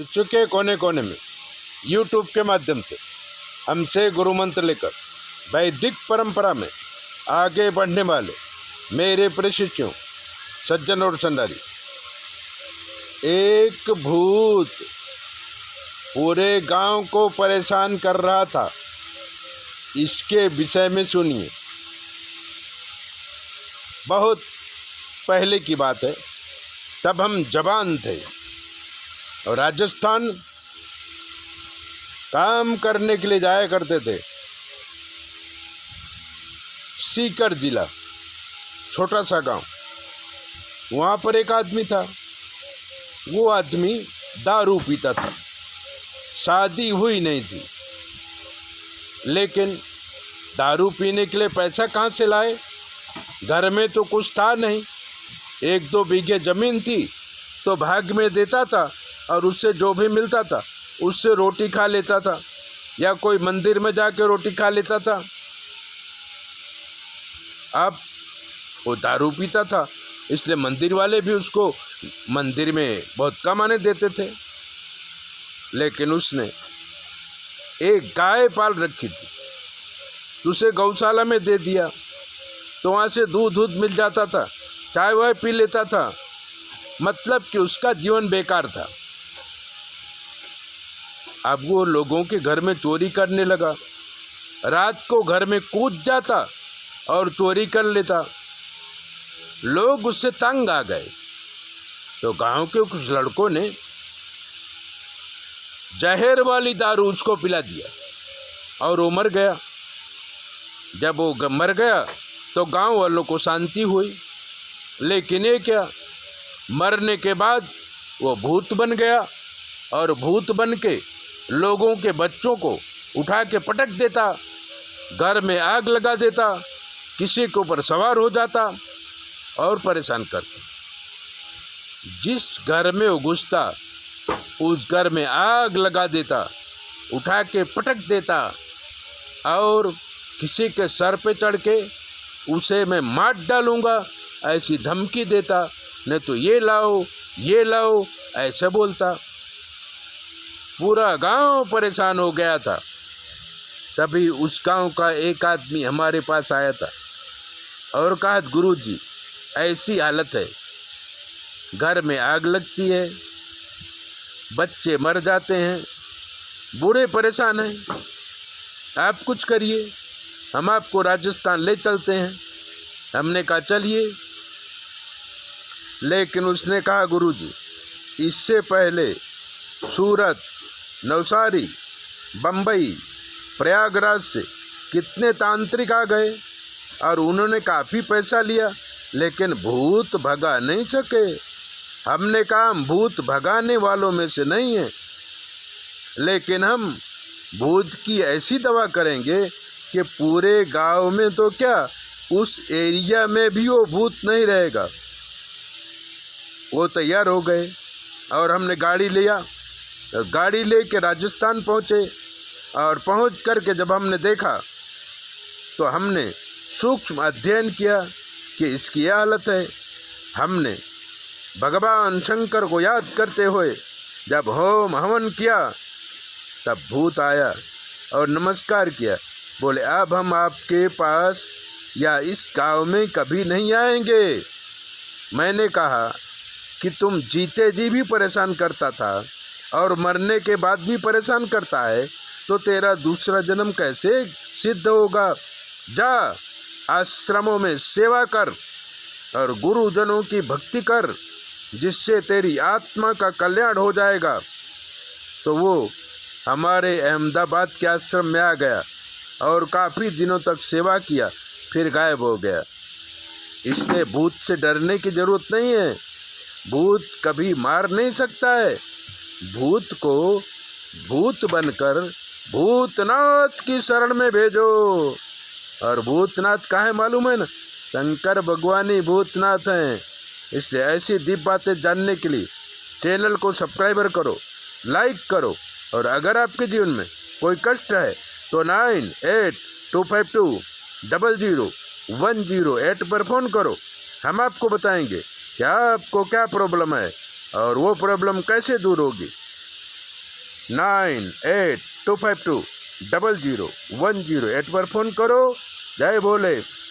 विश्व के कोने कोने में यूट्यूब के माध्यम से हमसे गुरु मंत्र लेकर वैदिक परंपरा में आगे बढ़ने वाले मेरे प्रशिष्यों, सज्जन और संडारी, एक भूत पूरे गांव को परेशान कर रहा था। इसके विषय में सुनिए। बहुत पहले की बात है, तब हम जवान थे और राजस्थान काम करने के लिए जाया करते थे। सीकर जिला, छोटा सा गांव, वहाँ पर एक आदमी था। वो आदमी दारू पीता था। शादी हुई नहीं थी, लेकिन दारू पीने के लिए पैसा कहाँ से लाए? घर में तो कुछ था नहीं। 1-2 बीघे ज़मीन थी तो भाग में देता था और उससे जो भी मिलता था उससे रोटी खा लेता था, या कोई मंदिर में जाके रोटी खा लेता था। अब वो दारू पीता था, इसलिए मंदिर वाले भी उसको मंदिर में बहुत कम आने देते थे। लेकिन उसने एक गाय पाल रखी थी, तो उसे गौशाला में दे दिया, तो वहाँ से दूध मिल जाता था, चाय वाय पी लेता था। मतलब कि उसका जीवन बेकार था। अब वो लोगों के घर में चोरी करने लगा। रात को घर में कूद जाता और चोरी कर लेता। लोग उससे तंग आ गए, तो गांव के कुछ लड़कों ने जहर वाली दारू उसको पिला दिया और वो मर गया। जब वो मर गया तो गांव वालों को शांति हुई। लेकिन ये क्या, मरने के बाद वो भूत बन गया और भूत बन के लोगों के बच्चों को उठा के पटक देता, घर में आग लगा देता, किसी के ऊपर सवार हो जाता और परेशान करता। जिस घर में वो घुसता उस घर में आग लगा देता, उठा के पटक देता और किसी के सर पे चढ़ के उसे मैं मार डालूंगा ऐसी धमकी देता, नहीं तो ये लाओ ऐसे बोलता। पूरा गांव परेशान हो गया था। तभी उस गांव का एक आदमी हमारे पास आया था और कहा, गुरुजी ऐसी हालत है, घर में आग लगती है, बच्चे मर जाते हैं, बूढ़े परेशान हैं, आप कुछ करिए, हम आपको राजस्थान ले चलते हैं। हमने कहा चलिए। लेकिन उसने कहा, गुरुजी इससे पहले सूरत, नवसारी, बम्बई, प्रयागराज से कितने तांत्रिक आ गए और उन्होंने काफ़ी पैसा लिया, लेकिन भूत भगा नहीं सके। हमने कहा हम भूत भगाने वालों में से नहीं हैं, लेकिन हम भूत की ऐसी दवा करेंगे कि पूरे गांव में तो क्या, उस एरिया में भी वो भूत नहीं रहेगा। वो तैयार हो गए और हमने गाड़ी लिया, गाड़ी लेके राजस्थान पहुँचे और पहुँच करके जब हमने देखा तो हमने सूक्ष्म अध्ययन किया कि इसकी यह हालत है। हमने भगवान शंकर को याद करते हुए जब होम हवन किया तब भूत आया और नमस्कार किया, बोले अब हम आपके पास या इस गांव में कभी नहीं आएंगे। मैंने कहा कि तुम जीते जी भी परेशान करता था और मरने के बाद भी परेशान करता है, तो तेरा दूसरा जन्म कैसे सिद्ध होगा? जा आश्रमों में सेवा कर और गुरुजनों की भक्ति कर, जिससे तेरी आत्मा का कल्याण हो जाएगा। तो वो हमारे अहमदाबाद के आश्रम में आ गया और काफ़ी दिनों तक सेवा किया, फिर गायब हो गया। इसलिए भूत से डरने की ज़रूरत नहीं है। भूत कभी मार नहीं सकता है। भूत को भूत बनकर भूतनाथ की शरण में भेजो। और भूतनाथ कहाँ है मालूम है ना? शंकर भगवान ही भूतनाथ हैं। इसलिए ऐसी दीप बातें जानने के लिए चैनल को सब्सक्राइबर करो, लाइक करो, और अगर आपके जीवन में कोई कष्ट है तो 9825200108 पर फ़ोन करो। हम आपको बताएंगे क्या आपको क्या प्रॉब्लम है और वो प्रॉब्लम कैसे दूर होगी। 9825200108 पर फ़ोन करो। जय भोले।